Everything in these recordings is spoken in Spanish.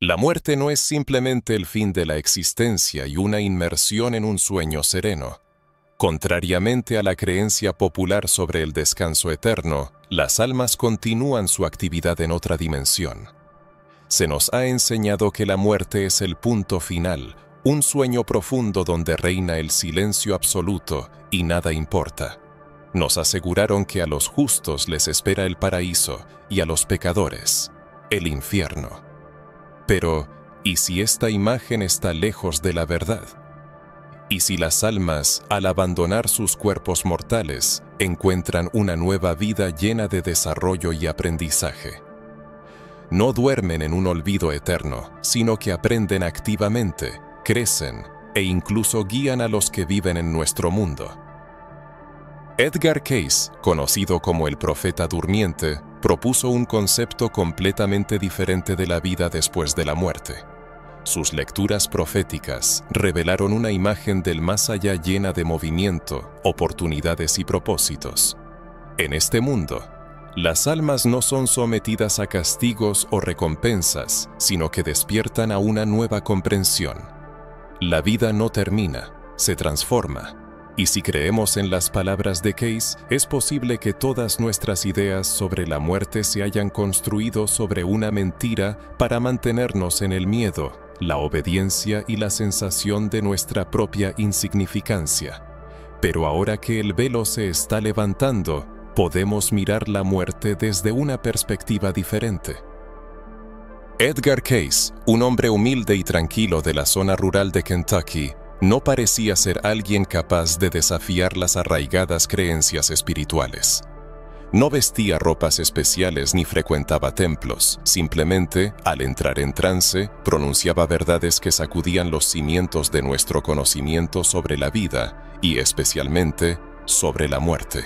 La muerte no es simplemente el fin de la existencia y una inmersión en un sueño sereno. Contrariamente a la creencia popular sobre el descanso eterno, las almas continúan su actividad en otra dimensión. Se nos ha enseñado que la muerte es el punto final, un sueño profundo donde reina el silencio absoluto y nada importa. Nos aseguraron que a los justos les espera el paraíso y a los pecadores, el infierno. Pero, ¿y si esta imagen está lejos de la verdad? ¿Y si las almas, al abandonar sus cuerpos mortales, encuentran una nueva vida llena de desarrollo y aprendizaje? No duermen en un olvido eterno, sino que aprenden activamente, crecen e incluso guían a los que viven en nuestro mundo. Edgar Cayce, conocido como el profeta durmiente, propuso un concepto completamente diferente de la vida después de la muerte. Sus lecturas proféticas revelaron una imagen del más allá llena de movimiento, oportunidades y propósitos. En este mundo, las almas no son sometidas a castigos o recompensas, sino que despiertan a una nueva comprensión. La vida no termina, se transforma. Y si creemos en las palabras de Cayce, es posible que todas nuestras ideas sobre la muerte se hayan construido sobre una mentira para mantenernos en el miedo, la obediencia y la sensación de nuestra propia insignificancia. Pero ahora que el velo se está levantando, podemos mirar la muerte desde una perspectiva diferente. Edgar Cayce, un hombre humilde y tranquilo de la zona rural de Kentucky, no parecía ser alguien capaz de desafiar las arraigadas creencias espirituales. No vestía ropas especiales ni frecuentaba templos, simplemente, al entrar en trance, pronunciaba verdades que sacudían los cimientos de nuestro conocimiento sobre la vida y, especialmente, sobre la muerte.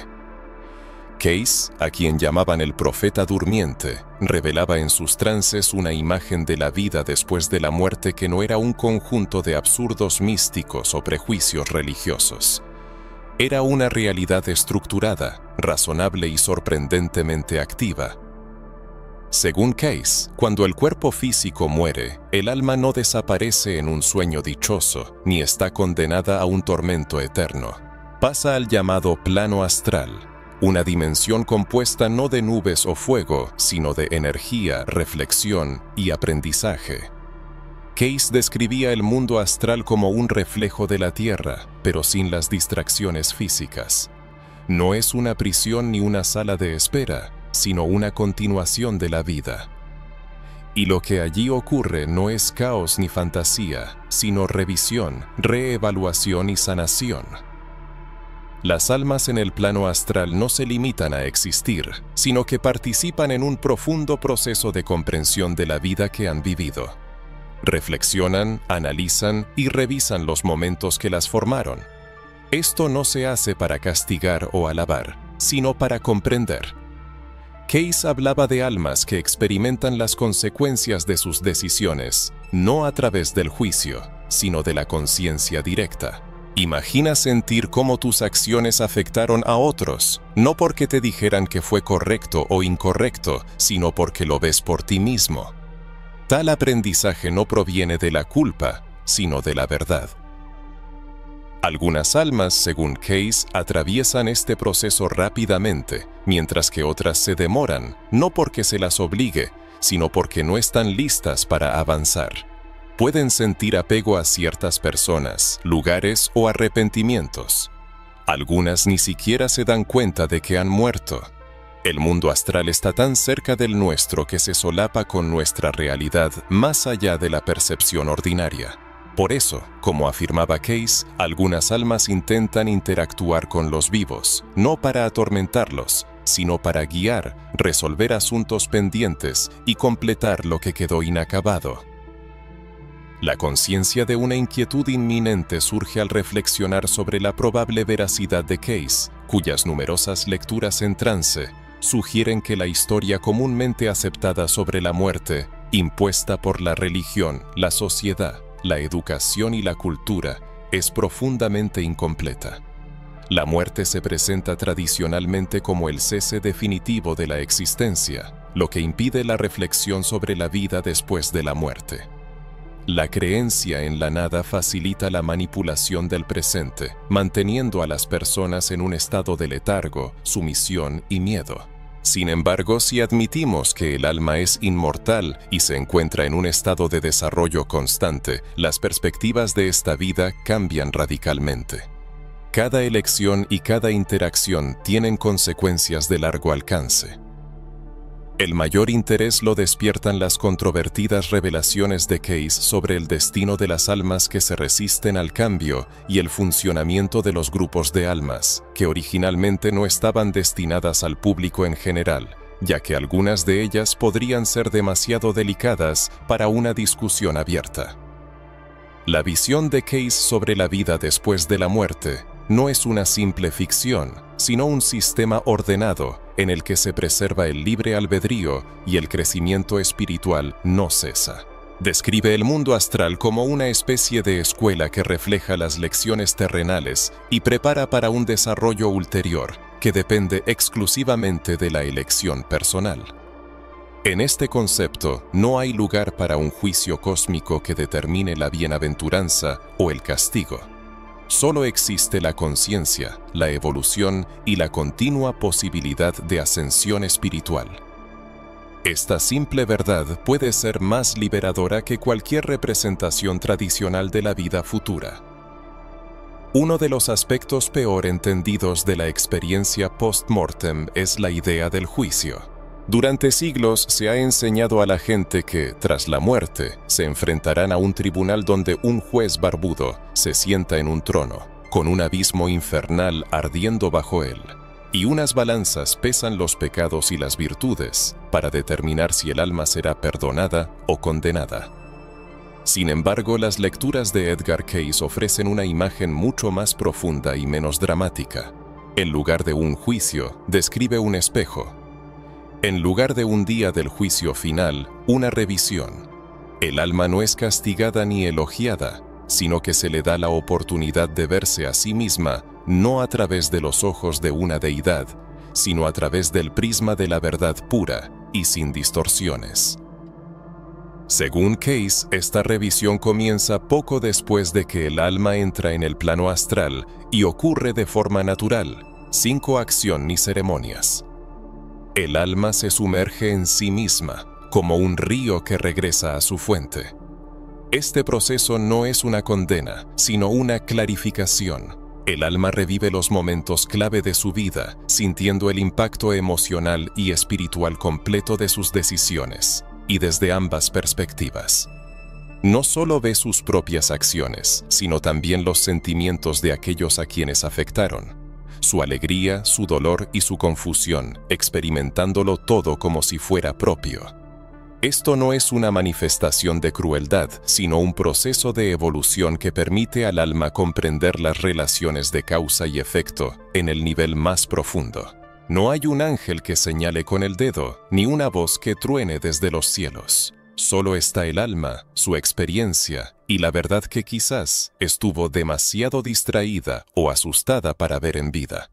Cayce, a quien llamaban el profeta durmiente, revelaba en sus trances una imagen de la vida después de la muerte que no era un conjunto de absurdos místicos o prejuicios religiosos. Era una realidad estructurada, razonable y sorprendentemente activa. Según Cayce, cuando el cuerpo físico muere, el alma no desaparece en un sueño dichoso, ni está condenada a un tormento eterno. Pasa al llamado plano astral, una dimensión compuesta no de nubes o fuego, sino de energía, reflexión y aprendizaje. Cayce describía el mundo astral como un reflejo de la Tierra, pero sin las distracciones físicas. No es una prisión ni una sala de espera, sino una continuación de la vida. Y lo que allí ocurre no es caos ni fantasía, sino revisión, reevaluación y sanación. Las almas en el plano astral no se limitan a existir, sino que participan en un profundo proceso de comprensión de la vida que han vivido. Reflexionan, analizan y revisan los momentos que las formaron. Esto no se hace para castigar o alabar, sino para comprender. Cayce hablaba de almas que experimentan las consecuencias de sus decisiones, no a través del juicio, sino de la conciencia directa. Imagina sentir cómo tus acciones afectaron a otros, no porque te dijeran que fue correcto o incorrecto, sino porque lo ves por ti mismo. Tal aprendizaje no proviene de la culpa, sino de la verdad. Algunas almas, según Cayce, atraviesan este proceso rápidamente, mientras que otras se demoran, no porque se las obligue, sino porque no están listas para avanzar. Pueden sentir apego a ciertas personas, lugares o arrepentimientos. Algunas ni siquiera se dan cuenta de que han muerto. El mundo astral está tan cerca del nuestro que se solapa con nuestra realidad más allá de la percepción ordinaria. Por eso, como afirmaba Cayce, algunas almas intentan interactuar con los vivos, no para atormentarlos, sino para guiar, resolver asuntos pendientes y completar lo que quedó inacabado. La conciencia de una inquietud inminente surge al reflexionar sobre la probable veracidad de Cayce, cuyas numerosas lecturas en trance sugieren que la historia comúnmente aceptada sobre la muerte, impuesta por la religión, la sociedad, la educación y la cultura, es profundamente incompleta. La muerte se presenta tradicionalmente como el cese definitivo de la existencia, lo que impide la reflexión sobre la vida después de la muerte. La creencia en la nada facilita la manipulación del presente, manteniendo a las personas en un estado de letargo, sumisión y miedo. Sin embargo, si admitimos que el alma es inmortal y se encuentra en un estado de desarrollo constante, las perspectivas de esta vida cambian radicalmente. Cada elección y cada interacción tienen consecuencias de largo alcance. El mayor interés lo despiertan las controvertidas revelaciones de Case sobre el destino de las almas que se resisten al cambio y el funcionamiento de los grupos de almas, que originalmente no estaban destinadas al público en general, ya que algunas de ellas podrían ser demasiado delicadas para una discusión abierta. La visión de Case sobre la vida después de la muerte no es una simple ficción, sino un sistema ordenado en el que se preserva el libre albedrío y el crecimiento espiritual no cesa. Describe el mundo astral como una especie de escuela que refleja las lecciones terrenales y prepara para un desarrollo ulterior que depende exclusivamente de la elección personal. En este concepto no hay lugar para un juicio cósmico que determine la bienaventuranza o el castigo. Solo existe la conciencia, la evolución y la continua posibilidad de ascensión espiritual. Esta simple verdad puede ser más liberadora que cualquier representación tradicional de la vida futura. Uno de los aspectos peor entendidos de la experiencia post-mortem es la idea del juicio. Durante siglos se ha enseñado a la gente que, tras la muerte, se enfrentarán a un tribunal donde un juez barbudo se sienta en un trono, con un abismo infernal ardiendo bajo él, y unas balanzas pesan los pecados y las virtudes para determinar si el alma será perdonada o condenada. Sin embargo, las lecturas de Edgar Cayce ofrecen una imagen mucho más profunda y menos dramática. En lugar de un juicio, describe un espejo. En lugar de un día del juicio final, una revisión. El alma no es castigada ni elogiada, sino que se le da la oportunidad de verse a sí misma, no a través de los ojos de una deidad, sino a través del prisma de la verdad pura y sin distorsiones. Según Cayce, esta revisión comienza poco después de que el alma entra en el plano astral y ocurre de forma natural, sin coacción ni ceremonias. El alma se sumerge en sí misma, como un río que regresa a su fuente. Este proceso no es una condena, sino una clarificación. El alma revive los momentos clave de su vida, sintiendo el impacto emocional y espiritual completo de sus decisiones, y desde ambas perspectivas. No solo ve sus propias acciones, sino también los sentimientos de aquellos a quienes afectaron. Su alegría, su dolor y su confusión, experimentándolo todo como si fuera propio. Esto no es una manifestación de crueldad, sino un proceso de evolución que permite al alma comprender las relaciones de causa y efecto en el nivel más profundo. No hay un ángel que señale con el dedo, ni una voz que truene desde los cielos. Solo está el alma, su experiencia y la verdad que quizás estuvo demasiado distraída o asustada para ver en vida.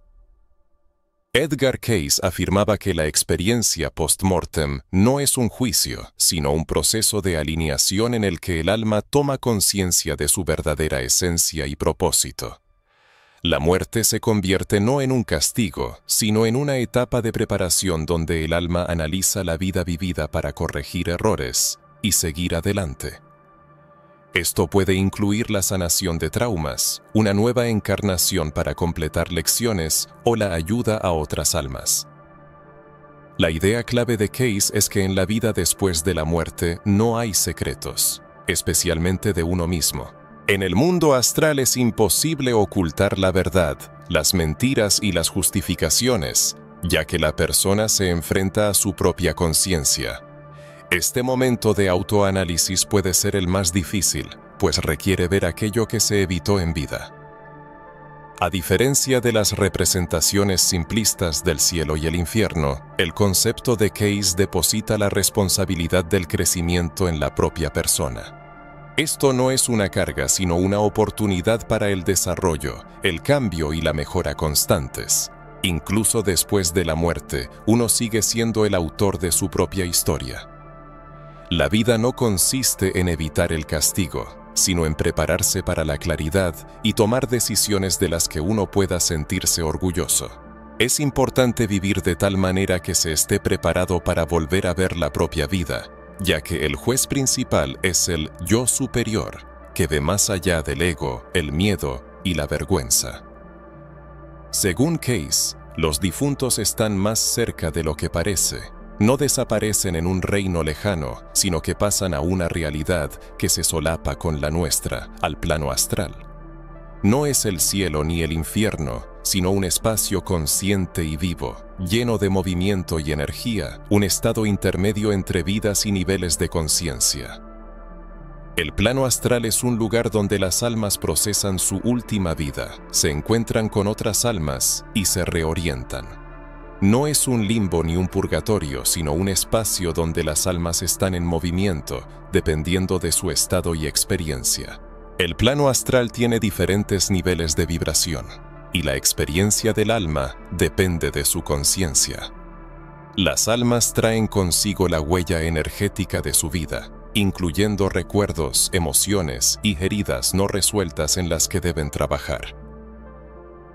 Edgar Cayce afirmaba que la experiencia post-mortem no es un juicio, sino un proceso de alineación en el que el alma toma conciencia de su verdadera esencia y propósito. La muerte se convierte no en un castigo, sino en una etapa de preparación donde el alma analiza la vida vivida para corregir errores y seguir adelante. Esto puede incluir la sanación de traumas, una nueva encarnación para completar lecciones o la ayuda a otras almas. La idea clave de Cayce es que en la vida después de la muerte no hay secretos, especialmente de uno mismo. En el mundo astral es imposible ocultar la verdad, las mentiras y las justificaciones, ya que la persona se enfrenta a su propia conciencia. Este momento de autoanálisis puede ser el más difícil, pues requiere ver aquello que se evitó en vida. A diferencia de las representaciones simplistas del cielo y el infierno, el concepto de Cayce deposita la responsabilidad del crecimiento en la propia persona. Esto no es una carga, sino una oportunidad para el desarrollo, el cambio y la mejora constantes. Incluso después de la muerte, uno sigue siendo el autor de su propia historia. La vida no consiste en evitar el castigo, sino en prepararse para la claridad y tomar decisiones de las que uno pueda sentirse orgulloso. Es importante vivir de tal manera que se esté preparado para volver a ver la propia vida, ya que el juez principal es el yo superior, que ve más allá del ego, el miedo y la vergüenza. Según Case, los difuntos están más cerca de lo que parece. No desaparecen en un reino lejano, sino que pasan a una realidad que se solapa con la nuestra, al plano astral. No es el cielo ni el infierno, sino un espacio consciente y vivo, lleno de movimiento y energía, un estado intermedio entre vidas y niveles de conciencia. El plano astral es un lugar donde las almas procesan su última vida, se encuentran con otras almas y se reorientan. No es un limbo ni un purgatorio, sino un espacio donde las almas están en movimiento, dependiendo de su estado y experiencia. El plano astral tiene diferentes niveles de vibración, y la experiencia del alma depende de su conciencia. Las almas traen consigo la huella energética de su vida, incluyendo recuerdos, emociones y heridas no resueltas en las que deben trabajar.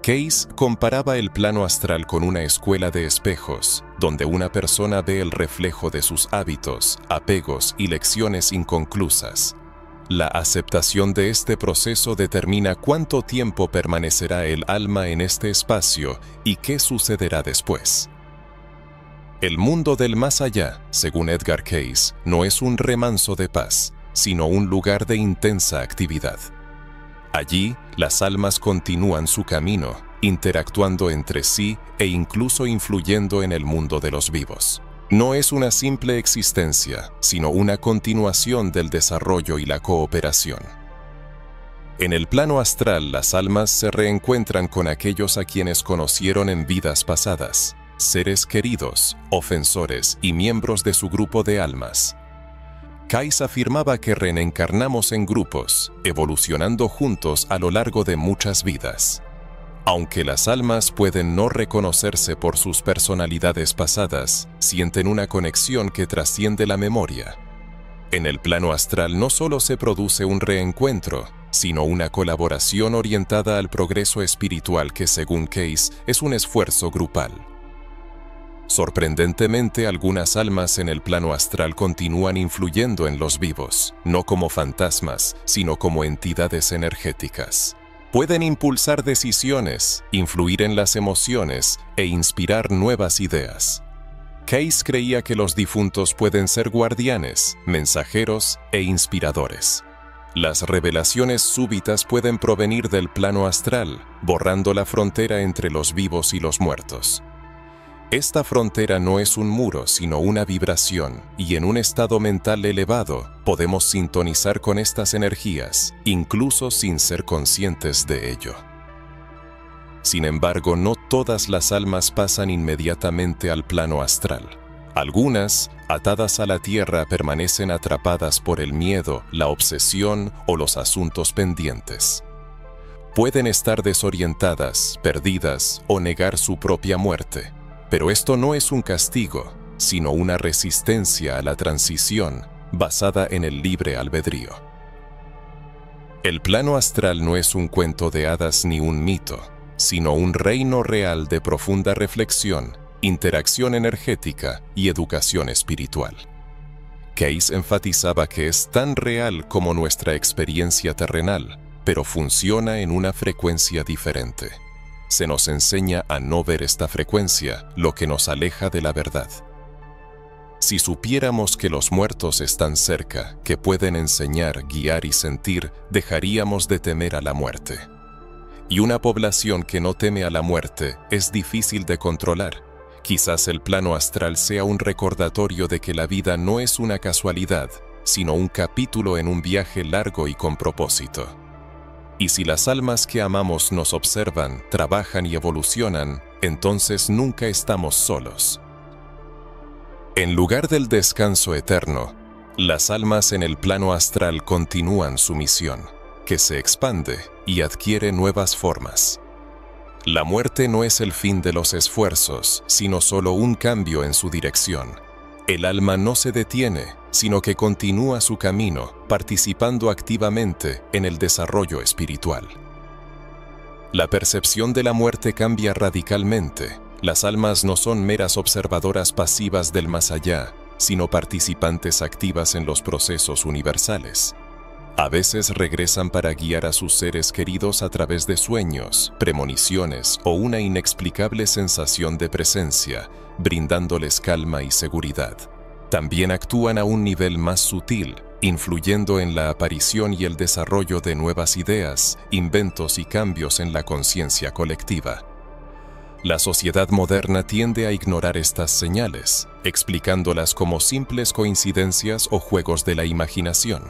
Case comparaba el plano astral con una escuela de espejos, donde una persona ve el reflejo de sus hábitos, apegos y lecciones inconclusas. La aceptación de este proceso determina cuánto tiempo permanecerá el alma en este espacio y qué sucederá después. El mundo del más allá, según Edgar Case, no es un remanso de paz, sino un lugar de intensa actividad. Allí, las almas continúan su camino, interactuando entre sí e incluso influyendo en el mundo de los vivos. No es una simple existencia, sino una continuación del desarrollo y la cooperación. En el plano astral, las almas se reencuentran con aquellos a quienes conocieron en vidas pasadas, seres queridos, ofensores y miembros de su grupo de almas. Case afirmaba que reencarnamos en grupos, evolucionando juntos a lo largo de muchas vidas. Aunque las almas pueden no reconocerse por sus personalidades pasadas, sienten una conexión que trasciende la memoria. En el plano astral no solo se produce un reencuentro, sino una colaboración orientada al progreso espiritual que, según Case, es un esfuerzo grupal. Sorprendentemente, algunas almas en el plano astral continúan influyendo en los vivos, no como fantasmas, sino como entidades energéticas. Pueden impulsar decisiones, influir en las emociones e inspirar nuevas ideas. Case creía que los difuntos pueden ser guardianes, mensajeros e inspiradores. Las revelaciones súbitas pueden provenir del plano astral, borrando la frontera entre los vivos y los muertos. Esta frontera no es un muro, sino una vibración, y en un estado mental elevado podemos sintonizar con estas energías, incluso sin ser conscientes de ello. Sin embargo, no todas las almas pasan inmediatamente al plano astral. Algunas, atadas a la tierra, permanecen atrapadas por el miedo, la obsesión o los asuntos pendientes. Pueden estar desorientadas, perdidas o negar su propia muerte. Pero esto no es un castigo, sino una resistencia a la transición basada en el libre albedrío. El plano astral no es un cuento de hadas ni un mito, sino un reino real de profunda reflexión, interacción energética y educación espiritual. Case enfatizaba que es tan real como nuestra experiencia terrenal, pero funciona en una frecuencia diferente. Se nos enseña a no ver esta frecuencia, lo que nos aleja de la verdad. Si supiéramos que los muertos están cerca, que pueden enseñar, guiar y sentir, dejaríamos de temer a la muerte. Y una población que no teme a la muerte es difícil de controlar. Quizás el plano astral sea un recordatorio de que la vida no es una casualidad, sino un capítulo en un viaje largo y con propósito. Y si las almas que amamos nos observan, trabajan y evolucionan, entonces nunca estamos solos. En lugar del descanso eterno, las almas en el plano astral continúan su misión, que se expande y adquiere nuevas formas. La muerte no es el fin de los esfuerzos, sino solo un cambio en su dirección. El alma no se detiene, sino que continúa su camino, participando activamente en el desarrollo espiritual. La percepción de la muerte cambia radicalmente. Las almas no son meras observadoras pasivas del más allá, sino participantes activas en los procesos universales. A veces regresan para guiar a sus seres queridos a través de sueños, premoniciones o una inexplicable sensación de presencia, brindándoles calma y seguridad. También actúan a un nivel más sutil, influyendo en la aparición y el desarrollo de nuevas ideas, inventos y cambios en la conciencia colectiva. La sociedad moderna tiende a ignorar estas señales, explicándolas como simples coincidencias o juegos de la imaginación.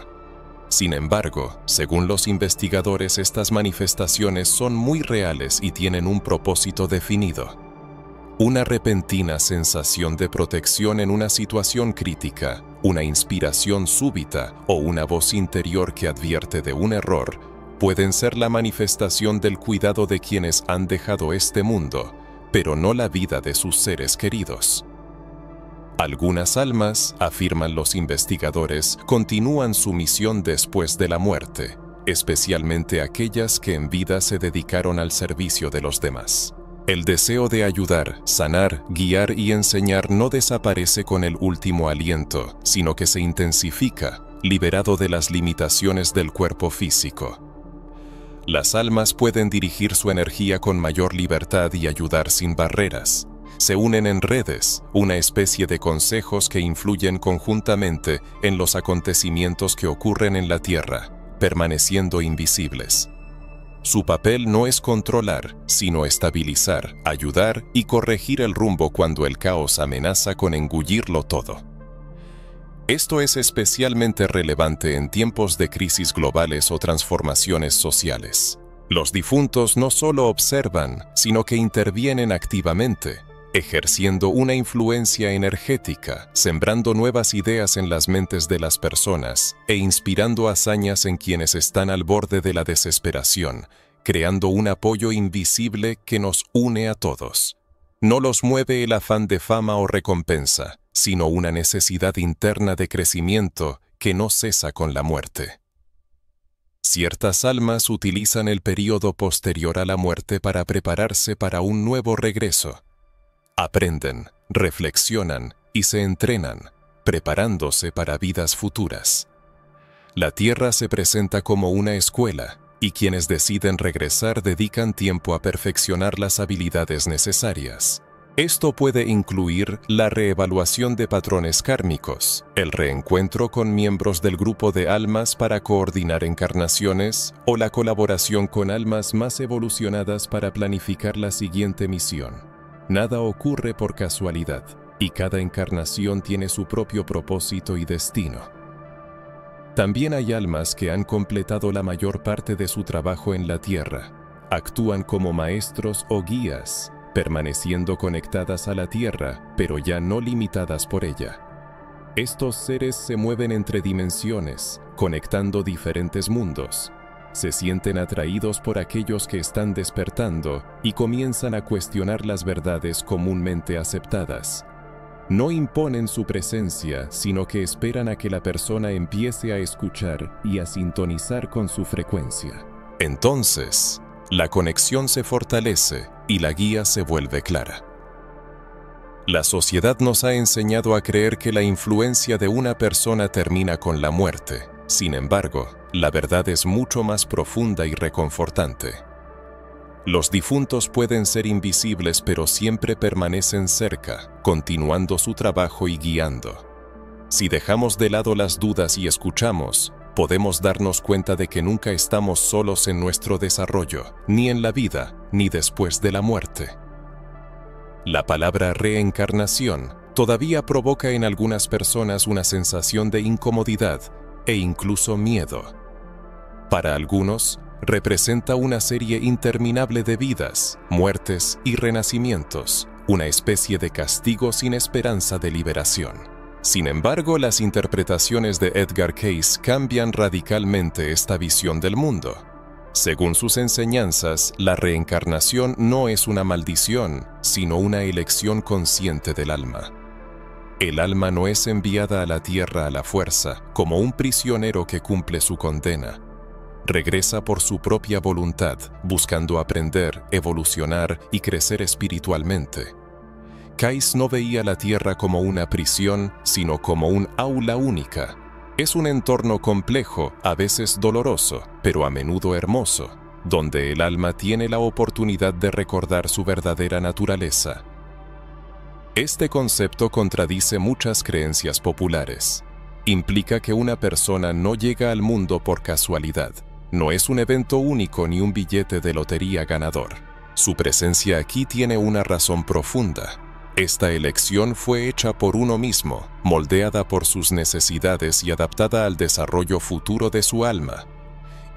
Sin embargo, según los investigadores, estas manifestaciones son muy reales y tienen un propósito definido. Una repentina sensación de protección en una situación crítica, una inspiración súbita o una voz interior que advierte de un error pueden ser la manifestación del cuidado de quienes han dejado este mundo, pero no la vida de sus seres queridos. Algunas almas, afirman los investigadores, continúan su misión después de la muerte, especialmente aquellas que en vida se dedicaron al servicio de los demás. El deseo de ayudar, sanar, guiar y enseñar no desaparece con el último aliento, sino que se intensifica, liberado de las limitaciones del cuerpo físico. Las almas pueden dirigir su energía con mayor libertad y ayudar sin barreras. Se unen en redes, una especie de consejos que influyen conjuntamente en los acontecimientos que ocurren en la Tierra, permaneciendo invisibles. Su papel no es controlar, sino estabilizar, ayudar y corregir el rumbo cuando el caos amenaza con engullirlo todo. Esto es especialmente relevante en tiempos de crisis globales o transformaciones sociales. Los difuntos no solo observan, sino que intervienen activamente, ejerciendo una influencia energética, sembrando nuevas ideas en las mentes de las personas e inspirando hazañas en quienes están al borde de la desesperación, creando un apoyo invisible que nos une a todos. No los mueve el afán de fama o recompensa, sino una necesidad interna de crecimiento que no cesa con la muerte. Ciertas almas utilizan el período posterior a la muerte para prepararse para un nuevo regreso. Aprenden, reflexionan y se entrenan, preparándose para vidas futuras. La Tierra se presenta como una escuela, y quienes deciden regresar dedican tiempo a perfeccionar las habilidades necesarias. Esto puede incluir la reevaluación de patrones kármicos, el reencuentro con miembros del grupo de almas para coordinar encarnaciones o la colaboración con almas más evolucionadas para planificar la siguiente misión. Nada ocurre por casualidad, y cada encarnación tiene su propio propósito y destino. También hay almas que han completado la mayor parte de su trabajo en la Tierra. Actúan como maestros o guías, permaneciendo conectadas a la Tierra, pero ya no limitadas por ella. Estos seres se mueven entre dimensiones, conectando diferentes mundos. Se sienten atraídos por aquellos que están despertando y comienzan a cuestionar las verdades comúnmente aceptadas. No imponen su presencia, sino que esperan a que la persona empiece a escuchar y a sintonizar con su frecuencia. Entonces, la conexión se fortalece y la guía se vuelve clara. La sociedad nos ha enseñado a creer que la influencia de una persona termina con la muerte. Sin embargo, la verdad es mucho más profunda y reconfortante. Los difuntos pueden ser invisibles, pero siempre permanecen cerca, continuando su trabajo y guiando. Si dejamos de lado las dudas y escuchamos, podemos darnos cuenta de que nunca estamos solos en nuestro desarrollo, ni en la vida, ni después de la muerte. La palabra reencarnación todavía provoca en algunas personas una sensación de incomodidad e incluso miedo. Para algunos, representa una serie interminable de vidas, muertes y renacimientos, una especie de castigo sin esperanza de liberación. Sin embargo, las interpretaciones de Edgar Cayce cambian radicalmente esta visión del mundo. Según sus enseñanzas, la reencarnación no es una maldición, sino una elección consciente del alma. El alma no es enviada a la tierra a la fuerza, como un prisionero que cumple su condena. Regresa por su propia voluntad, buscando aprender, evolucionar y crecer espiritualmente. Case no veía la tierra como una prisión, sino como un aula única. Es un entorno complejo, a veces doloroso, pero a menudo hermoso, donde el alma tiene la oportunidad de recordar su verdadera naturaleza. Este concepto contradice muchas creencias populares. Implica que una persona no llega al mundo por casualidad. No es un evento único ni un billete de lotería ganador. Su presencia aquí tiene una razón profunda. Esta elección fue hecha por uno mismo, moldeada por sus necesidades y adaptada al desarrollo futuro de su alma.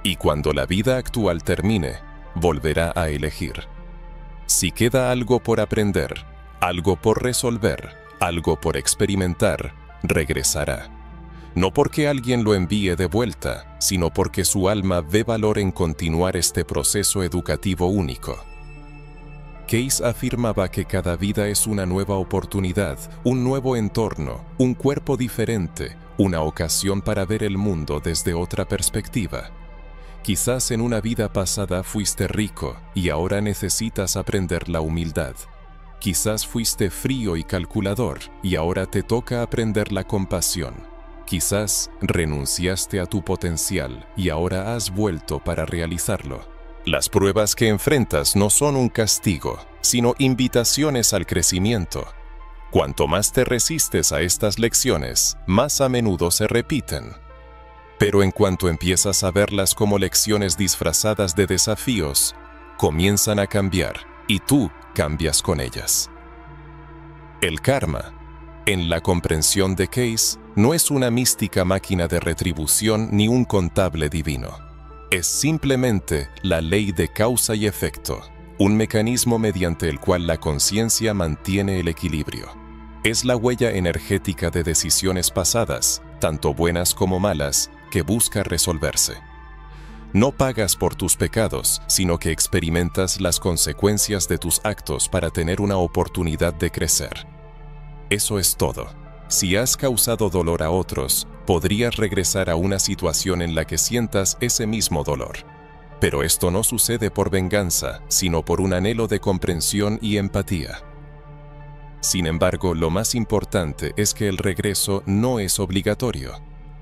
Y cuando la vida actual termine, volverá a elegir. Si queda algo por aprender, algo por resolver, algo por experimentar, regresará. No porque alguien lo envíe de vuelta, sino porque su alma ve valor en continuar este proceso educativo único. Case afirmaba que cada vida es una nueva oportunidad, un nuevo entorno, un cuerpo diferente, una ocasión para ver el mundo desde otra perspectiva. Quizás en una vida pasada fuiste rico y ahora necesitas aprender la humildad. Quizás fuiste frío y calculador y ahora te toca aprender la compasión. Quizás renunciaste a tu potencial y ahora has vuelto para realizarlo. Las pruebas que enfrentas no son un castigo, sino invitaciones al crecimiento. Cuanto más te resistes a estas lecciones, más a menudo se repiten. Pero en cuanto empiezas a verlas como lecciones disfrazadas de desafíos, comienzan a cambiar y tú cambias con ellas. El karma, en la comprensión de Case, no es una mística máquina de retribución ni un contable divino. Es simplemente la ley de causa y efecto, un mecanismo mediante el cual la conciencia mantiene el equilibrio. Es la huella energética de decisiones pasadas, tanto buenas como malas, que busca resolverse. No pagas por tus pecados, sino que experimentas las consecuencias de tus actos para tener una oportunidad de crecer. Eso es todo. Si has causado dolor a otros, podrías regresar a una situación en la que sientas ese mismo dolor. Pero esto no sucede por venganza, sino por un anhelo de comprensión y empatía. Sin embargo, lo más importante es que el regreso no es obligatorio.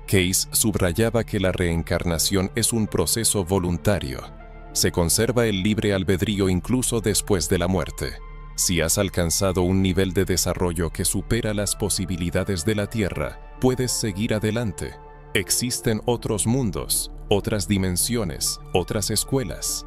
Case subrayaba que la reencarnación es un proceso voluntario. Se conserva el libre albedrío incluso después de la muerte. Si has alcanzado un nivel de desarrollo que supera las posibilidades de la Tierra, puedes seguir adelante. Existen otros mundos, otras dimensiones, otras escuelas.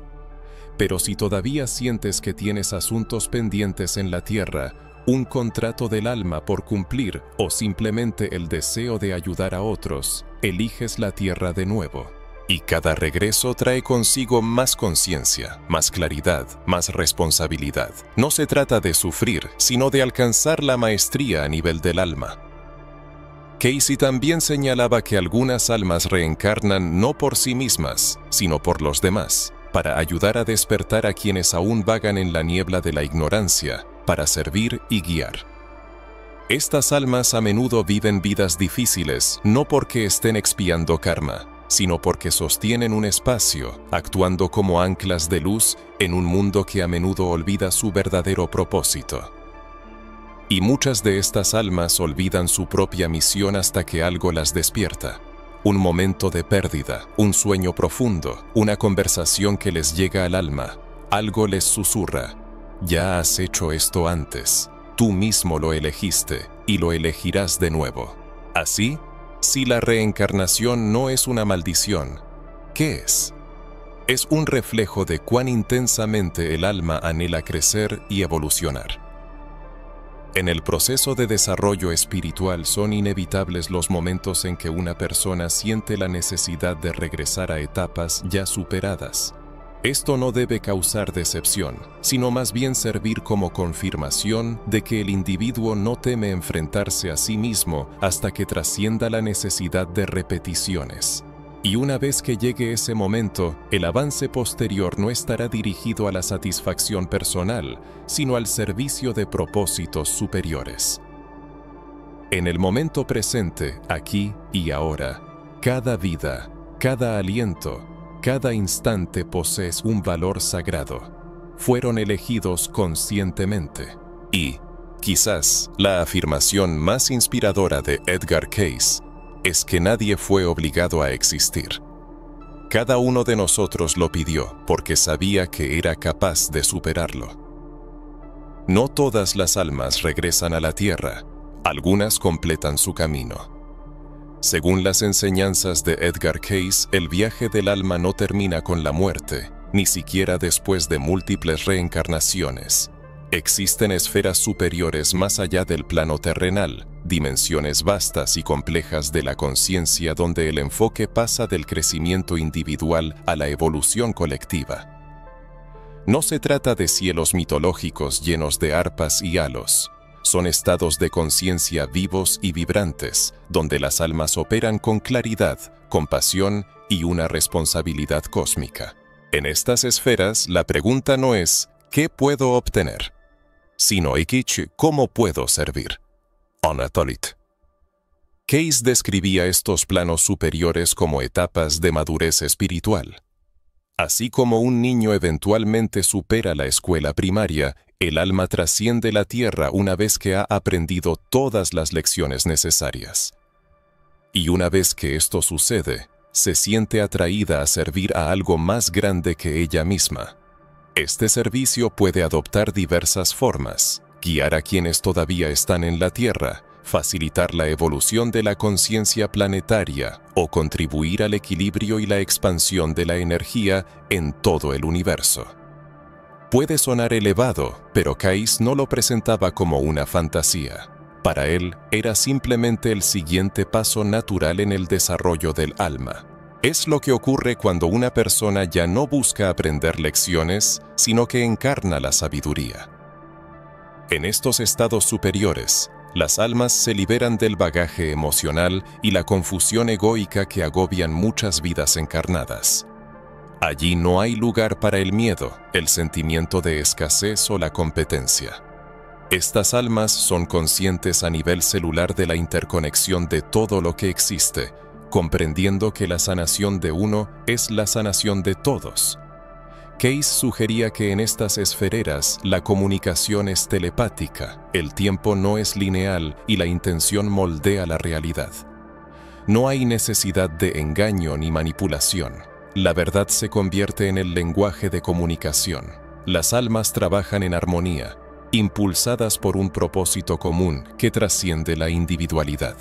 Pero si todavía sientes que tienes asuntos pendientes en la Tierra, un contrato del alma por cumplir o simplemente el deseo de ayudar a otros, eliges la Tierra de nuevo. Y cada regreso trae consigo más conciencia, más claridad, más responsabilidad. No se trata de sufrir, sino de alcanzar la maestría a nivel del alma. Case también señalaba que algunas almas reencarnan no por sí mismas, sino por los demás, para ayudar a despertar a quienes aún vagan en la niebla de la ignorancia, para servir y guiar. Estas almas a menudo viven vidas difíciles, no porque estén expiando karma, sino porque sostienen un espacio, actuando como anclas de luz en un mundo que a menudo olvida su verdadero propósito. Y muchas de estas almas olvidan su propia misión hasta que algo las despierta. Un momento de pérdida, un sueño profundo, una conversación que les llega al alma. Algo les susurra: ya has hecho esto antes, tú mismo lo elegiste y lo elegirás de nuevo. Así, si la reencarnación no es una maldición, ¿qué es? Es un reflejo de cuán intensamente el alma anhela crecer y evolucionar. En el proceso de desarrollo espiritual son inevitables los momentos en que una persona siente la necesidad de regresar a etapas ya superadas. Esto no debe causar decepción, sino más bien servir como confirmación de que el individuo no teme enfrentarse a sí mismo hasta que trascienda la necesidad de repeticiones. Y una vez que llegue ese momento, el avance posterior no estará dirigido a la satisfacción personal, sino al servicio de propósitos superiores. En el momento presente, aquí y ahora, cada vida, cada aliento, cada instante posee un valor sagrado. Fueron elegidos conscientemente. Y, quizás, la afirmación más inspiradora de Edgar Cayce es que nadie fue obligado a existir. Cada uno de nosotros lo pidió porque sabía que era capaz de superarlo. No todas las almas regresan a la tierra, algunas completan su camino. Según las enseñanzas de Edgar Cayce, el viaje del alma no termina con la muerte, ni siquiera después de múltiples reencarnaciones. Existen esferas superiores más allá del plano terrenal, dimensiones vastas y complejas de la conciencia donde el enfoque pasa del crecimiento individual a la evolución colectiva. No se trata de cielos mitológicos llenos de arpas y halos. Son estados de conciencia vivos y vibrantes, donde las almas operan con claridad, compasión y una responsabilidad cósmica. En estas esferas, la pregunta no es ¿qué puedo obtener?, sino ¿cómo puedo servir? Anatolit. Cayce describía estos planos superiores como etapas de madurez espiritual. Así como un niño eventualmente supera la escuela primaria, el alma trasciende la tierra una vez que ha aprendido todas las lecciones necesarias. Y una vez que esto sucede, se siente atraída a servir a algo más grande que ella misma. Este servicio puede adoptar diversas formas: guiar a quienes todavía están en la Tierra, facilitar la evolución de la conciencia planetaria o contribuir al equilibrio y la expansión de la energía en todo el universo. Puede sonar elevado, pero Cayce no lo presentaba como una fantasía. Para él, era simplemente el siguiente paso natural en el desarrollo del alma. Es lo que ocurre cuando una persona ya no busca aprender lecciones, sino que encarna la sabiduría. En estos estados superiores, las almas se liberan del bagaje emocional y la confusión egoica que agobian muchas vidas encarnadas. Allí no hay lugar para el miedo, el sentimiento de escasez o la competencia. Estas almas son conscientes a nivel celular de la interconexión de todo lo que existe, comprendiendo que la sanación de uno es la sanación de todos. Cayce sugería que en estas esferas la comunicación es telepática, el tiempo no es lineal y la intención moldea la realidad. No hay necesidad de engaño ni manipulación. La verdad se convierte en el lenguaje de comunicación. Las almas trabajan en armonía, impulsadas por un propósito común que trasciende la individualidad.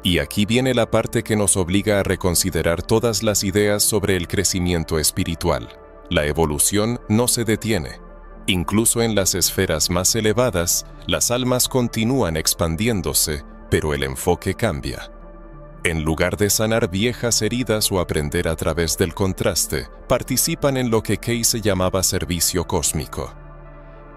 Y aquí viene la parte que nos obliga a reconsiderar todas las ideas sobre el crecimiento espiritual. La evolución no se detiene. Incluso en las esferas más elevadas, las almas continúan expandiéndose, pero el enfoque cambia. En lugar de sanar viejas heridas o aprender a través del contraste, participan en lo que Cayce llamaba servicio cósmico.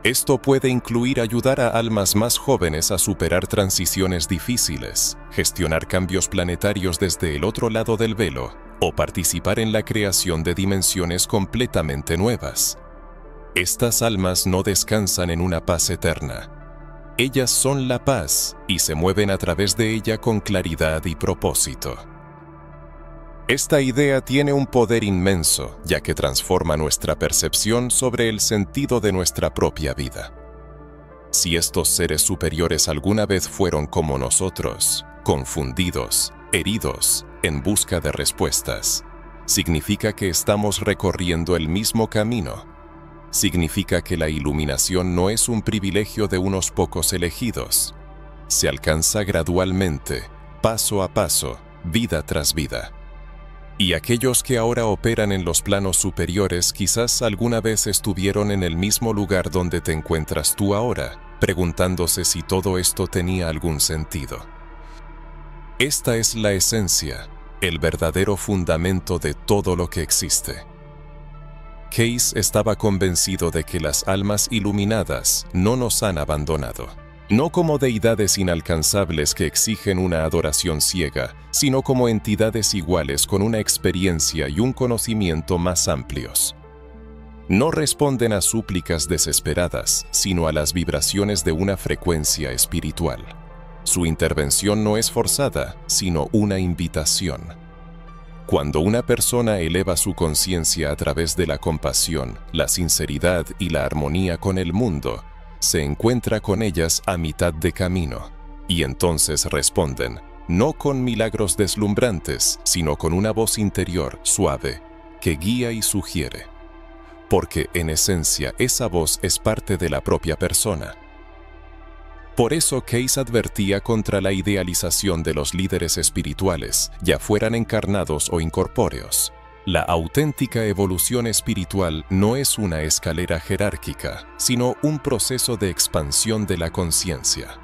Esto puede incluir ayudar a almas más jóvenes a superar transiciones difíciles, gestionar cambios planetarios desde el otro lado del velo, o participar en la creación de dimensiones completamente nuevas. Estas almas no descansan en una paz eterna. Ellas son la paz y se mueven a través de ella con claridad y propósito. Esta idea tiene un poder inmenso, ya que transforma nuestra percepción sobre el sentido de nuestra propia vida. Si estos seres superiores alguna vez fueron como nosotros, confundidos, heridos, en busca de respuestas, significa que estamos recorriendo el mismo camino. Significa que la iluminación no es un privilegio de unos pocos elegidos. Se alcanza gradualmente, paso a paso, vida tras vida. Y aquellos que ahora operan en los planos superiores quizás alguna vez estuvieron en el mismo lugar donde te encuentras tú ahora, preguntándose si todo esto tenía algún sentido. Esta es la esencia, el verdadero fundamento de todo lo que existe. Cayce estaba convencido de que las almas iluminadas no nos han abandonado. no como deidades inalcanzables que exigen una adoración ciega, sino como entidades iguales con una experiencia y un conocimiento más amplios. No responden a súplicas desesperadas, sino a las vibraciones de una frecuencia espiritual. Su intervención no es forzada, sino una invitación. Cuando una persona eleva su conciencia a través de la compasión, la sinceridad y la armonía con el mundo, se encuentra con ellas a mitad de camino, y entonces responden, no con milagros deslumbrantes, sino con una voz interior suave, que guía y sugiere. Porque en esencia esa voz es parte de la propia persona. Por eso Case advertía contra la idealización de los líderes espirituales, ya fueran encarnados o incorpóreos. La auténtica evolución espiritual no es una escalera jerárquica, sino un proceso de expansión de la conciencia.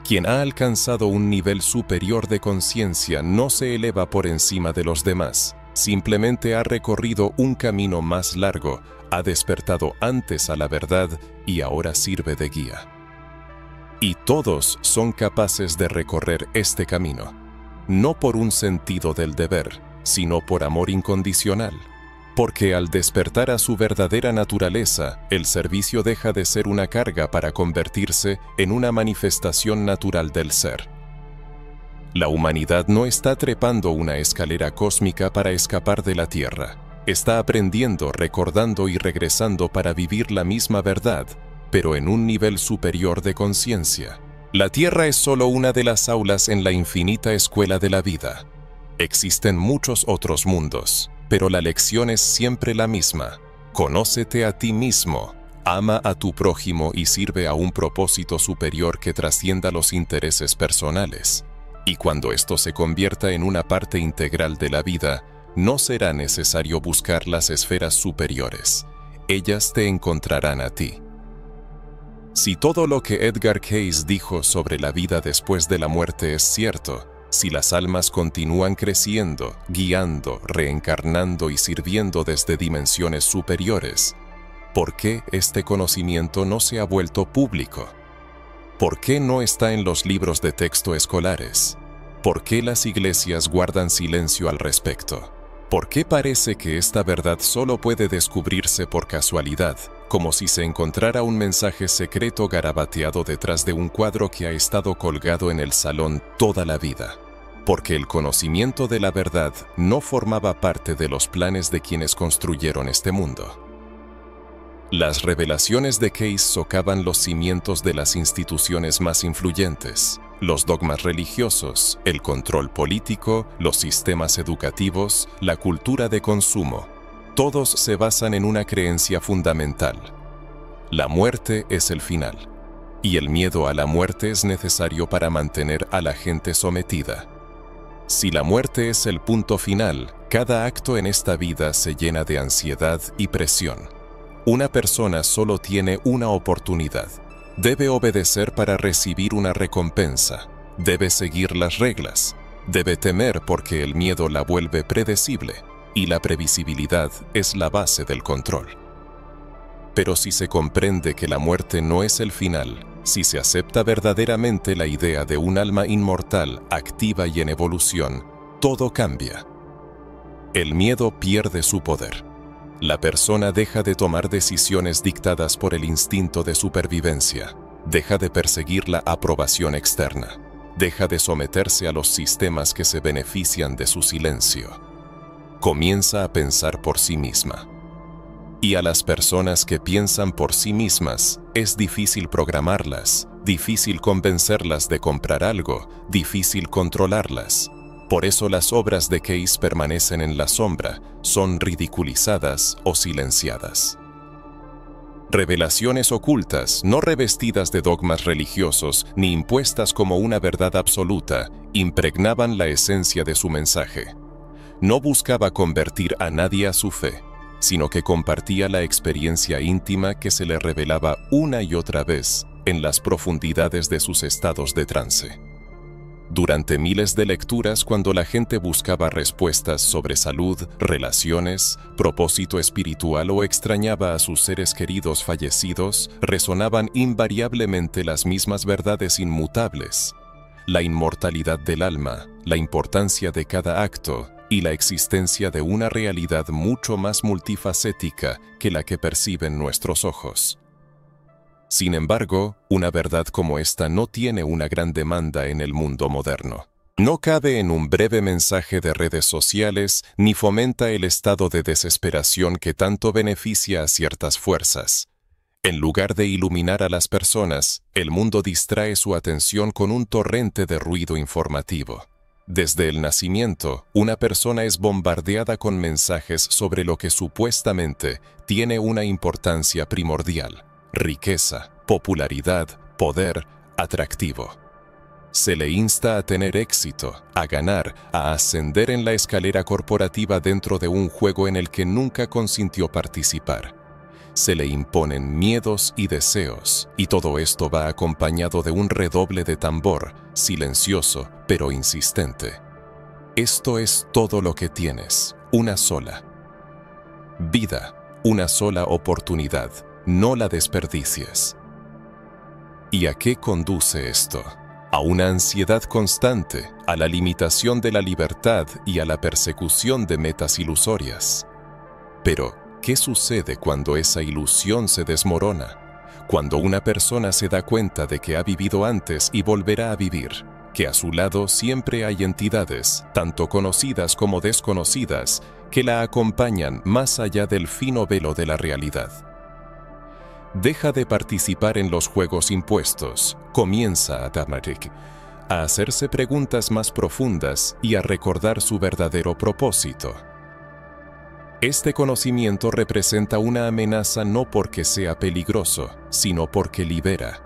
Quien ha alcanzado un nivel superior de conciencia no se eleva por encima de los demás, simplemente ha recorrido un camino más largo, ha despertado antes a la verdad y ahora sirve de guía. Y todos son capaces de recorrer este camino, no por un sentido del deber, sino por amor incondicional, porque al despertar a su verdadera naturaleza, el servicio deja de ser una carga para convertirse en una manifestación natural del ser. La humanidad no está trepando una escalera cósmica para escapar de la Tierra, está aprendiendo, recordando y regresando para vivir la misma verdad, pero en un nivel superior de conciencia. La Tierra es solo una de las aulas en la infinita escuela de la vida. Existen muchos otros mundos, pero la lección es siempre la misma. Conócete a ti mismo, ama a tu prójimo y sirve a un propósito superior que trascienda los intereses personales. Y cuando esto se convierta en una parte integral de la vida, no será necesario buscar las esferas superiores. Ellas te encontrarán a ti. Si todo lo que Edgar Cayce dijo sobre la vida después de la muerte es cierto, si las almas continúan creciendo, guiando, reencarnando y sirviendo desde dimensiones superiores, ¿por qué este conocimiento no se ha vuelto público? ¿Por qué no está en los libros de texto escolares? ¿Por qué las iglesias guardan silencio al respecto? ¿Por qué parece que esta verdad solo puede descubrirse por casualidad, como si se encontrara un mensaje secreto garabateado detrás de un cuadro que ha estado colgado en el salón toda la vida? Porque el conocimiento de la verdad no formaba parte de los planes de quienes construyeron este mundo. Las revelaciones de Cayce socavan los cimientos de las instituciones más influyentes, los dogmas religiosos, el control político, los sistemas educativos, la cultura de consumo. Todos se basan en una creencia fundamental. La muerte es el final, y el miedo a la muerte es necesario para mantener a la gente sometida. Si la muerte es el punto final, cada acto en esta vida se llena de ansiedad y presión. Una persona solo tiene una oportunidad. Debe obedecer para recibir una recompensa. Debe seguir las reglas. Debe temer porque el miedo la vuelve predecible, y la previsibilidad es la base del control. Pero si se comprende que la muerte no es el final, si se acepta verdaderamente la idea de un alma inmortal, activa y en evolución, todo cambia. El miedo pierde su poder. La persona deja de tomar decisiones dictadas por el instinto de supervivencia, deja de perseguir la aprobación externa, deja de someterse a los sistemas que se benefician de su silencio. Comienza a pensar por sí misma. Y a las personas que piensan por sí mismas, es difícil programarlas, difícil convencerlas de comprar algo, difícil controlarlas. Por eso las obras de Cayce permanecen en la sombra, son ridiculizadas o silenciadas. Revelaciones ocultas, no revestidas de dogmas religiosos ni impuestas como una verdad absoluta, impregnaban la esencia de su mensaje. No buscaba convertir a nadie a su fe, sino que compartía la experiencia íntima que se le revelaba una y otra vez en las profundidades de sus estados de trance. Durante miles de lecturas, cuando la gente buscaba respuestas sobre salud, relaciones, propósito espiritual o extrañaba a sus seres queridos fallecidos, resonaban invariablemente las mismas verdades inmutables: la inmortalidad del alma, la importancia de cada acto y la existencia de una realidad mucho más multifacética que la que perciben nuestros ojos. Sin embargo, una verdad como esta no tiene una gran demanda en el mundo moderno. No cabe en un breve mensaje de redes sociales ni fomenta el estado de desesperación que tanto beneficia a ciertas fuerzas. En lugar de iluminar a las personas, el mundo distrae su atención con un torrente de ruido informativo. Desde el nacimiento, una persona es bombardeada con mensajes sobre lo que supuestamente tiene una importancia primordial: riqueza, popularidad, poder, atractivo. Se le insta a tener éxito, a ganar, a ascender en la escalera corporativa dentro de un juego en el que nunca consintió participar. Se le imponen miedos y deseos, y todo esto va acompañado de un redoble de tambor, silencioso pero insistente. Esto es todo lo que tienes, una sola vida, una sola oportunidad. No la desperdicies. ¿Y a qué conduce esto? A una ansiedad constante, a la limitación de la libertad y a la persecución de metas ilusorias. Pero, ¿qué sucede cuando esa ilusión se desmorona? Cuando una persona se da cuenta de que ha vivido antes y volverá a vivir, que a su lado siempre hay entidades, tanto conocidas como desconocidas, que la acompañan más allá del fino velo de la realidad. Deja de participar en los juegos impuestos, comienza a hacerse preguntas más profundas y a recordar su verdadero propósito. Este conocimiento representa una amenaza no porque sea peligroso, sino porque libera.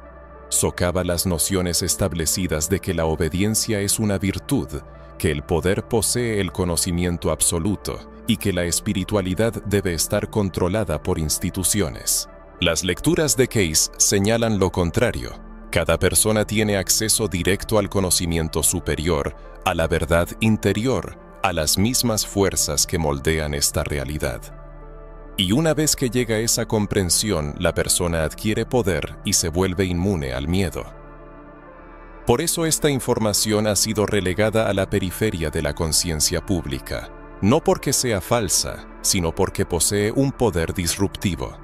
Socava las nociones establecidas de que la obediencia es una virtud, que el poder posee el conocimiento absoluto y que la espiritualidad debe estar controlada por instituciones. Las lecturas de Case señalan lo contrario. Cada persona tiene acceso directo al conocimiento superior, a la verdad interior, a las mismas fuerzas que moldean esta realidad. Y una vez que llega esa comprensión, la persona adquiere poder y se vuelve inmune al miedo. Por eso esta información ha sido relegada a la periferia de la conciencia pública, no porque sea falsa, sino porque posee un poder disruptivo.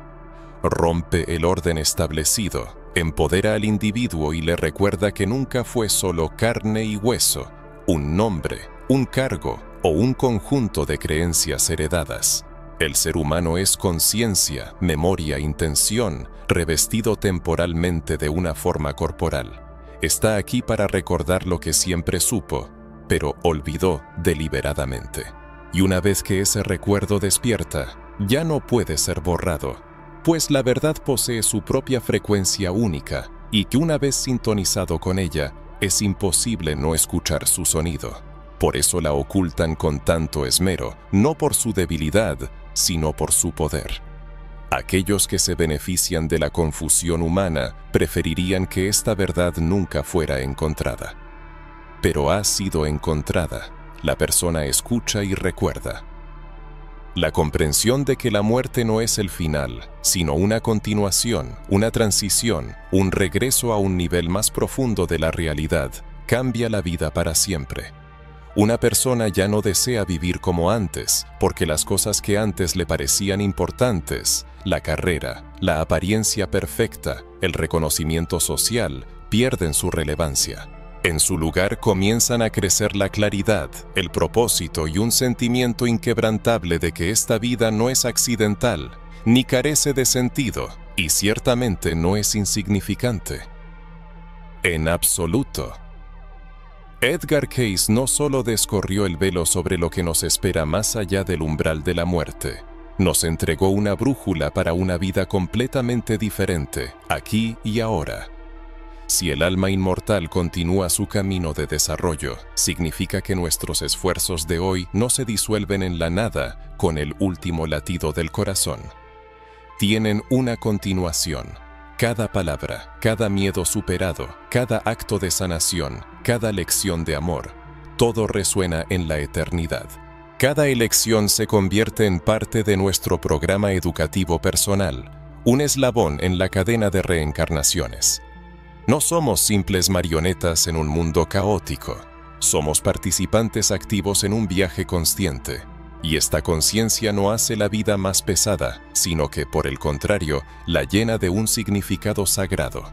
Rompe el orden establecido, empodera al individuo y le recuerda que nunca fue solo carne y hueso, un nombre, un cargo o un conjunto de creencias heredadas. El ser humano es conciencia, memoria, intención, revestido temporalmente de una forma corporal. Está aquí para recordar lo que siempre supo, pero olvidó deliberadamente. Y una vez que ese recuerdo despierta, ya no puede ser borrado, pues la verdad posee su propia frecuencia única y que una vez sintonizado con ella, es imposible no escuchar su sonido. Por eso la ocultan con tanto esmero, no por su debilidad, sino por su poder. Aquellos que se benefician de la confusión humana preferirían que esta verdad nunca fuera encontrada. Pero ha sido encontrada. La persona escucha y recuerda. La comprensión de que la muerte no es el final, sino una continuación, una transición, un regreso a un nivel más profundo de la realidad, cambia la vida para siempre. Una persona ya no desea vivir como antes, porque las cosas que antes le parecían importantes, la carrera, la apariencia perfecta, el reconocimiento social, pierden su relevancia. En su lugar comienzan a crecer la claridad, el propósito y un sentimiento inquebrantable de que esta vida no es accidental, ni carece de sentido, y ciertamente no es insignificante. En absoluto. Edgar Cayce no solo descorrió el velo sobre lo que nos espera más allá del umbral de la muerte, nos entregó una brújula para una vida completamente diferente, aquí y ahora. Si el alma inmortal continúa su camino de desarrollo, significa que nuestros esfuerzos de hoy no se disuelven en la nada con el último latido del corazón. Tienen una continuación, Cada palabra, cada miedo superado, cada acto de sanación, cada lección de amor, todo resuena en la eternidad. Cada elección se convierte en parte de nuestro programa educativo personal, un eslabón en la cadena de reencarnaciones. No somos simples marionetas en un mundo caótico, somos participantes activos en un viaje consciente. Y esta conciencia no hace la vida más pesada, sino que, por el contrario, la llena de un significado sagrado.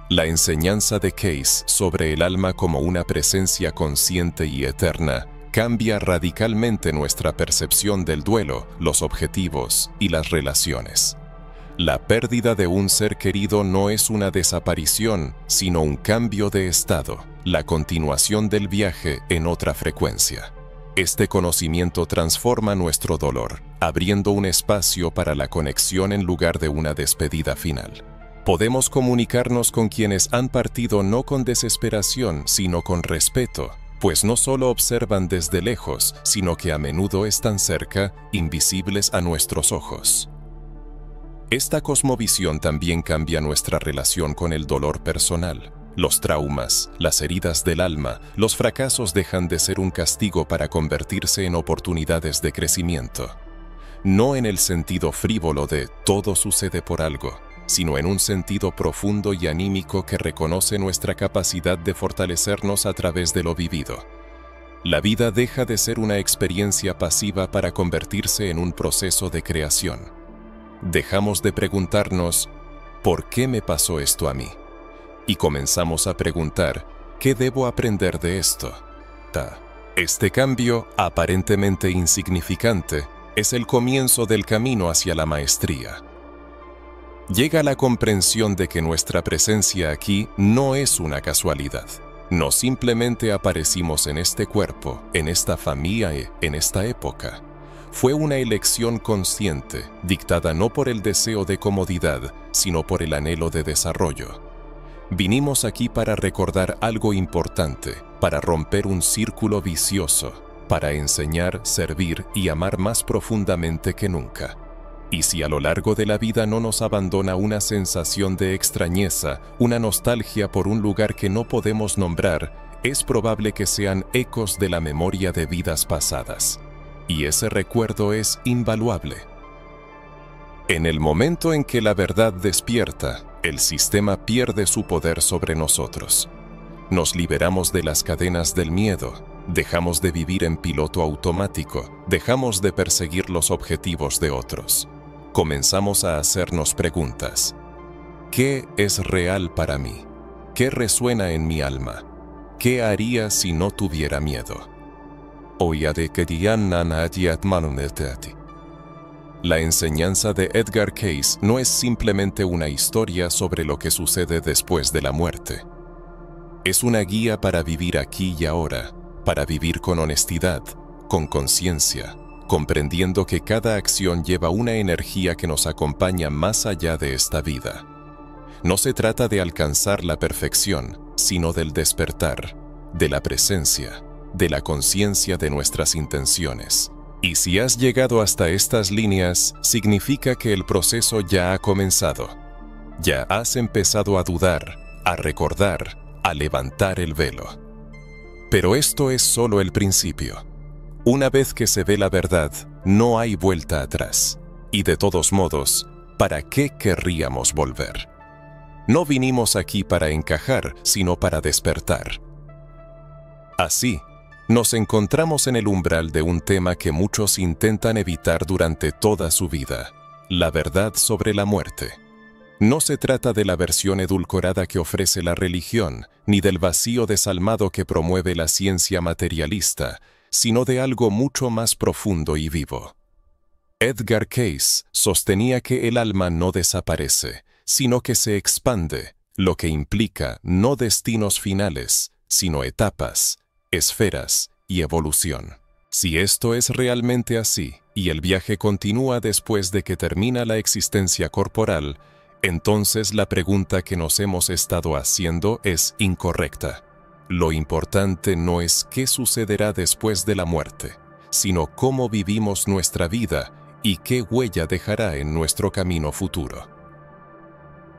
La enseñanza de Case sobre el alma como una presencia consciente y eterna cambia radicalmente nuestra percepción del duelo, los objetivos y las relaciones. La pérdida de un ser querido no es una desaparición, sino un cambio de estado, la continuación del viaje en otra frecuencia. Este conocimiento transforma nuestro dolor, abriendo un espacio para la conexión en lugar de una despedida final. Podemos comunicarnos con quienes han partido no con desesperación, sino con respeto, pues no solo observan desde lejos, sino que a menudo están cerca, invisibles a nuestros ojos. Esta cosmovisión también cambia nuestra relación con el dolor personal. Los traumas, las heridas del alma, los fracasos dejan de ser un castigo para convertirse en oportunidades de crecimiento. No en el sentido frívolo de todo sucede por algo, sino en un sentido profundo y anímico que reconoce nuestra capacidad de fortalecernos a través de lo vivido. La vida deja de ser una experiencia pasiva para convertirse en un proceso de creación. Dejamos de preguntarnos, ¿por qué me pasó esto a mí? Y comenzamos a preguntar, ¿qué debo aprender de esto? Este cambio, aparentemente insignificante, es el comienzo del camino hacia la maestría. Llega la comprensión de que nuestra presencia aquí no es una casualidad. No simplemente aparecimos en este cuerpo, en esta familia, en esta época. Fue una elección consciente, dictada no por el deseo de comodidad, sino por el anhelo de desarrollo. Vinimos aquí para recordar algo importante, para romper un círculo vicioso, para enseñar, servir y amar más profundamente que nunca. Y si a lo largo de la vida no nos abandona una sensación de extrañeza, una nostalgia por un lugar que no podemos nombrar, es probable que sean ecos de la memoria de vidas pasadas. Y ese recuerdo es invaluable. En el momento en que la verdad despierta, el sistema pierde su poder sobre nosotros. Nos liberamos de las cadenas del miedo, dejamos de vivir en piloto automático, dejamos de perseguir los objetivos de otros. Comenzamos a hacernos preguntas. ¿Qué es real para mí? ¿Qué resuena en mi alma? ¿Qué haría si no tuviera miedo? La enseñanza de Edgar Cayce no es simplemente una historia sobre lo que sucede después de la muerte. Es una guía para vivir aquí y ahora, para vivir con honestidad, con conciencia, comprendiendo que cada acción lleva una energía que nos acompaña más allá de esta vida. No se trata de alcanzar la perfección, sino del despertar, de la presencia, de la conciencia de nuestras intenciones. Y si has llegado hasta estas líneas, significa que el proceso ya ha comenzado. Ya has empezado a dudar, a recordar, a levantar el velo. Pero esto es solo el principio. Una vez que se ve la verdad, no hay vuelta atrás. Y de todos modos, ¿para qué querríamos volver? No vinimos aquí para encajar, sino para despertar. Así, nos encontramos en el umbral de un tema que muchos intentan evitar durante toda su vida: la verdad sobre la muerte. No se trata de la versión edulcorada que ofrece la religión, ni del vacío desalmado que promueve la ciencia materialista, sino de algo mucho más profundo y vivo. Edgar Cayce sostenía que el alma no desaparece, sino que se expande, lo que implica no destinos finales, sino etapas, esferas y evolución. Si esto es realmente así, y el viaje continúa después de que termina la existencia corporal, entonces la pregunta que nos hemos estado haciendo es incorrecta. Lo importante no es qué sucederá después de la muerte, sino cómo vivimos nuestra vida y qué huella dejará en nuestro camino futuro.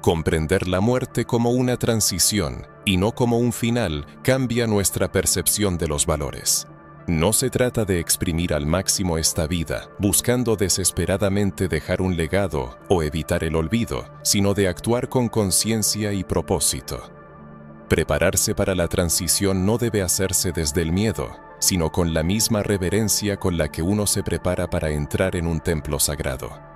Comprender la muerte como una transición y no como un final cambia nuestra percepción de los valores. No se trata de exprimir al máximo esta vida, buscando desesperadamente dejar un legado o evitar el olvido, sino de actuar con conciencia y propósito. Prepararse para la transición no debe hacerse desde el miedo, sino con la misma reverencia con la que uno se prepara para entrar en un templo sagrado.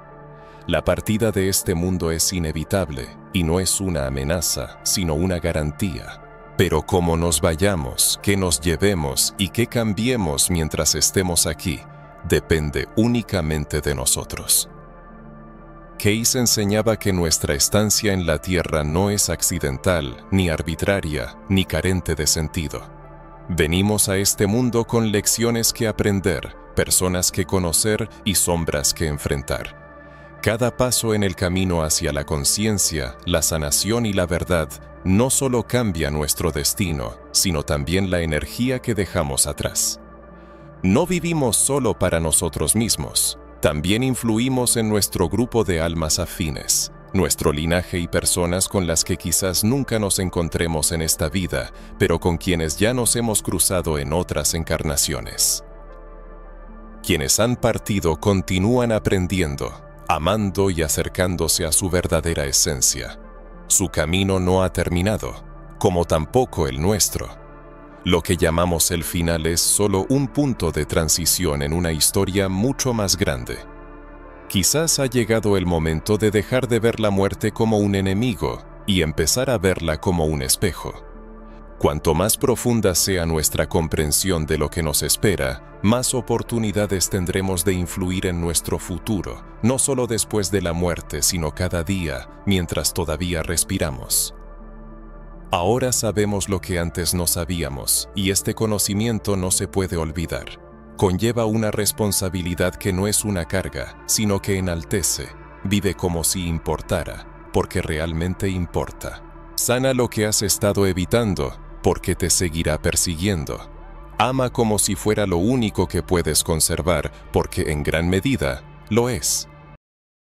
La partida de este mundo es inevitable y no es una amenaza, sino una garantía. Pero cómo nos vayamos, qué nos llevemos y qué cambiemos mientras estemos aquí, depende únicamente de nosotros. Case enseñaba que nuestra estancia en la Tierra no es accidental, ni arbitraria, ni carente de sentido. Venimos a este mundo con lecciones que aprender, personas que conocer y sombras que enfrentar. Cada paso en el camino hacia la conciencia, la sanación y la verdad no solo cambia nuestro destino, sino también la energía que dejamos atrás. No vivimos solo para nosotros mismos, también influimos en nuestro grupo de almas afines, nuestro linaje y personas con las que quizás nunca nos encontremos en esta vida, pero con quienes ya nos hemos cruzado en otras encarnaciones. Quienes han partido continúan aprendiendo, amando y acercándose a su verdadera esencia. Su camino no ha terminado, como tampoco el nuestro. Lo que llamamos el final es solo un punto de transición en una historia mucho más grande. Quizás ha llegado el momento de dejar de ver la muerte como un enemigo y empezar a verla como un espejo. Cuanto más profunda sea nuestra comprensión de lo que nos espera, más oportunidades tendremos de influir en nuestro futuro, no solo después de la muerte, sino cada día, mientras todavía respiramos. Ahora sabemos lo que antes no sabíamos, y este conocimiento no se puede olvidar. Conlleva una responsabilidad que no es una carga, sino que enaltece. Vive como si importara, porque realmente importa. Sana lo que has estado evitando, porque te seguirá persiguiendo. Ama como si fuera lo único que puedes conservar, porque en gran medida lo es.